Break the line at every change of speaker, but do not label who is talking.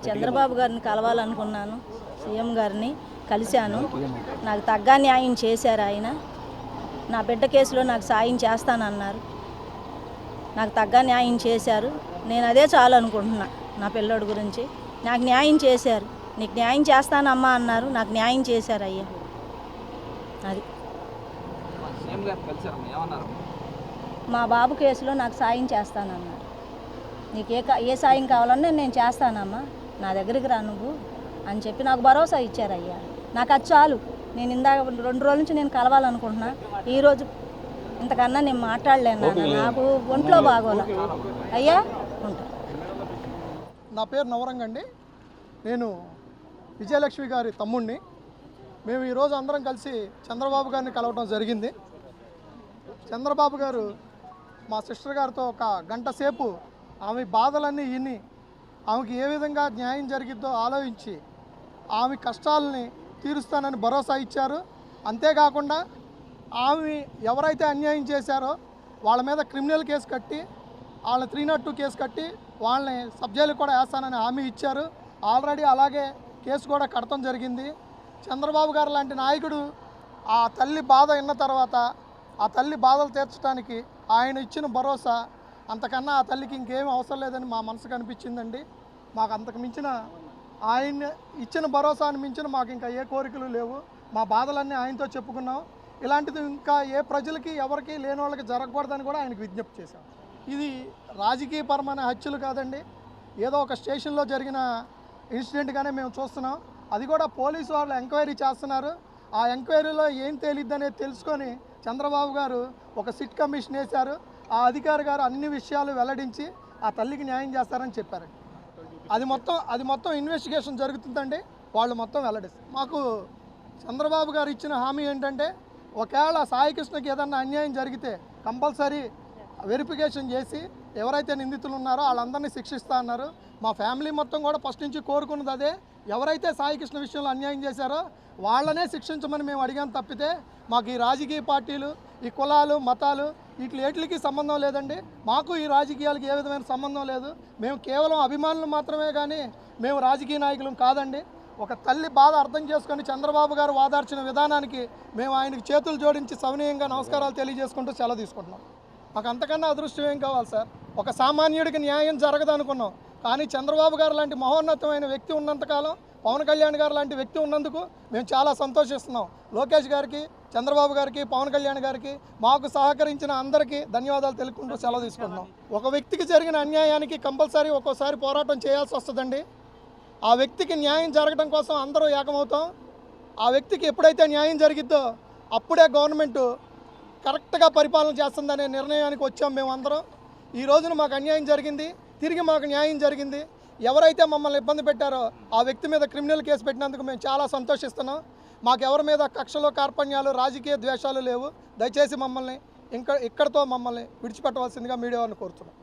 చంద్రబాబు గారిని కలవాలనుకున్నాను. సీఎం గారిని కలిశాను. నాకు తగ్గ న్యాయం చేశారు ఆయన. నా బిడ్డ కేసులో నాకు సాయం చేస్తానన్నారు. నాకు తగ్గ న్యాయం చేశారు. నేను అదే చాలు అనుకుంటున్నా. నా పిల్లోడి గురించి నాకు న్యాయం చేశారు. నీకు న్యాయం చేస్తానమ్మా అన్నారు. నాకు న్యాయం చేశారు అయ్యా. అది మా బాబు కేసులో నాకు సాయం చేస్తానన్నారు. నీకు ఏ సాయం కావాలన్నా నేను చేస్తానమ్మా, నా దగ్గరికి రా నువ్వు అని చెప్పి నాకు భరోసా ఇచ్చారయ్యా. నాకు అది చాలు. నేను ఇందాక 2 రోజుల నుంచి నేను కలవాలనుకుంటున్నా. ఈరోజు ఇంతకన్నా నేను మాట్లాడలేను. నాకు ఒంట్లో బాగోలే అయ్యా. ఉంటా.
నా పేరు నవరంగండి. నేను విజయలక్ష్మి గారి తమ్ముడిని. మేము ఈరోజు అందరం కలిసి చంద్రబాబు గారిని కలవడం జరిగింది. చంద్రబాబు గారు మా సిస్టర్ గారితో ఒక గంట సేపు ఆమె బాధలన్నీ విని ఆమెకి ఏ విధంగా న్యాయం జరిగిద్దో ఆలోచించి ఆమె కష్టాలని తీరుస్తానని భరోసా ఇచ్చారు. అంతేకాకుండా ఆమె ఎవరైతే అన్యాయం చేశారో వాళ్ళ మీద క్రిమినల్ కేసు కట్టి వాళ్ళని 302 కేసు కట్టి వాళ్ళని సబ్ జైలు కూడా వేస్తానని హామీ ఇచ్చారు. ఆల్రెడీ అలాగే కేసు కూడా కడతం జరిగింది. చంద్రబాబు గారు లాంటి నాయకుడు ఆ తల్లి బాధ విన్న తర్వాత ఆ తల్లి బాధలు తీర్చడానికి ఆయన ఇచ్చిన భరోసా అంతకన్నా ఆ తల్లికి ఇంకేం అవసరం లేదని మా మనసుకు అనిపించిందండి. మాకు అంతకు మించిన ఆయన ఇచ్చిన భరోసాను మించిన మాకు ఇంకా ఏ కోరికలు లేవు. మా బాధలన్నీ ఆయనతో చెప్పుకున్నాం. ఇలాంటిది ఇంకా ఏ ప్రజలకి ఎవరికి లేని వాళ్ళకి జరగకూడదని కూడా ఆయనకు విజ్ఞప్తి చేశాం. ఇది రాజకీయపరమైన హత్యలు కాదండి. ఏదో ఒక స్టేషన్లో జరిగిన ఇన్సిడెంట్గానే మేము చూస్తున్నాం. అది కూడా పోలీసు వాళ్ళు ఎంక్వైరీ చేస్తున్నారు. ఆ ఎంక్వైరీలో ఏం తేలిద్దనేది తెలుసుకొని చంద్రబాబు గారు ఒక సిట్ కమిషన్ వేశారు. ఆ అధికారి గారు అన్ని విషయాలు వెల్లడించి ఆ తల్లికి న్యాయం చేస్తారని చెప్పారు. అది మొత్తం ఇన్వెస్టిగేషన్ జరుగుతుందండి. వాళ్ళు మొత్తం వెల్లడిస్తారు. మాకు చంద్రబాబు గారు ఇచ్చిన హామీ ఏంటంటే ఒకవేళ సాయికృష్ణకి ఏదన్నా అన్యాయం జరిగితే కంపల్సరీ వెరిఫికేషన్ చేసి ఎవరైతే నిందితులు ఉన్నారో వాళ్ళందరినీ శిక్షిస్తా అన్నారు. మా ఫ్యామిలీ మొత్తం కూడా ఫస్ట్ నుంచి కోరుకున్నది అదే. ఎవరైతే సాయికృష్ణ విషయంలో అన్యాయం చేశారో వాళ్ళనే శిక్షించమని మేము అడిగాం తప్పితే మాకు ఈ రాజకీయ పార్టీలు, ఈ కులాలు, మతాలు వీటికి సంబంధం లేదండి. మాకు ఈ రాజకీయాలకు ఏ విధమైన సంబంధం లేదు. మేము కేవలం అభిమానులు మాత్రమే కానీ మేము రాజకీయ నాయకులం కాదండి. ఒక తల్లి బాధ అర్థం చేసుకొని చంద్రబాబు గారు వాదార్చిన విధానానికి మేము ఆయనకి చేతులు జోడించి సవినీయంగా నమస్కారాలు తెలియజేసుకుంటూ సెలవు తీసుకుంటున్నాం. మాకు అంతకన్నా అదృష్టం ఏం కావాలి సార్? ఒక సామాన్యుడికి న్యాయం జరగదు అనుకున్నాం. కానీ చంద్రబాబు గారు లాంటి మహోన్నతమైన వ్యక్తి ఉన్నంతకాలం, పవన్ కళ్యాణ్ గారు లాంటి వ్యక్తి ఉన్నందుకు మేము చాలా సంతోషిస్తున్నాం. లోకేష్ గారికి, చంద్రబాబు గారికి, పవన్ కళ్యాణ్ గారికి, మాకు సహకరించిన అందరికీ ధన్యవాదాలు తెలుపుకుంటూ సెలవు తీసుకుంటున్నాం. ఒక వ్యక్తికి జరిగిన అన్యాయానికి కంపల్సరీ ఒక్కోసారి పోరాటం చేయాల్సి వస్తుందండి. ఆ వ్యక్తికి న్యాయం జరగడం కోసం అందరూ ఏకమవుతాం. ఆ వ్యక్తికి ఎప్పుడైతే న్యాయం జరిగిద్దో అప్పుడే గవర్నమెంట్ కరెక్ట్గా పరిపాలన చేస్తుందనే నిర్ణయానికి వచ్చాం మేమందరం. ఈ రోజున మాకు అన్యాయం జరిగింది, తిరిగి మాకు న్యాయం జరిగింది. ఎవరైతే మమ్మల్ని ఇబ్బంది పెట్టారో ఆ వ్యక్తి మీద క్రిమినల్ కేసు పెట్టినందుకు మేము చాలా సంతోషిస్తున్నాం. మాకు ఎవరి మీద కక్షలు, కార్పణ్యాలు, రాజకీయ ద్వేషాలు లేవు. దయచేసి మమ్మల్ని ఇక్కడితో మమ్మల్ని విడిచిపెట్టవలసిందిగా మీడియా వారిని కోరుతున్నాం.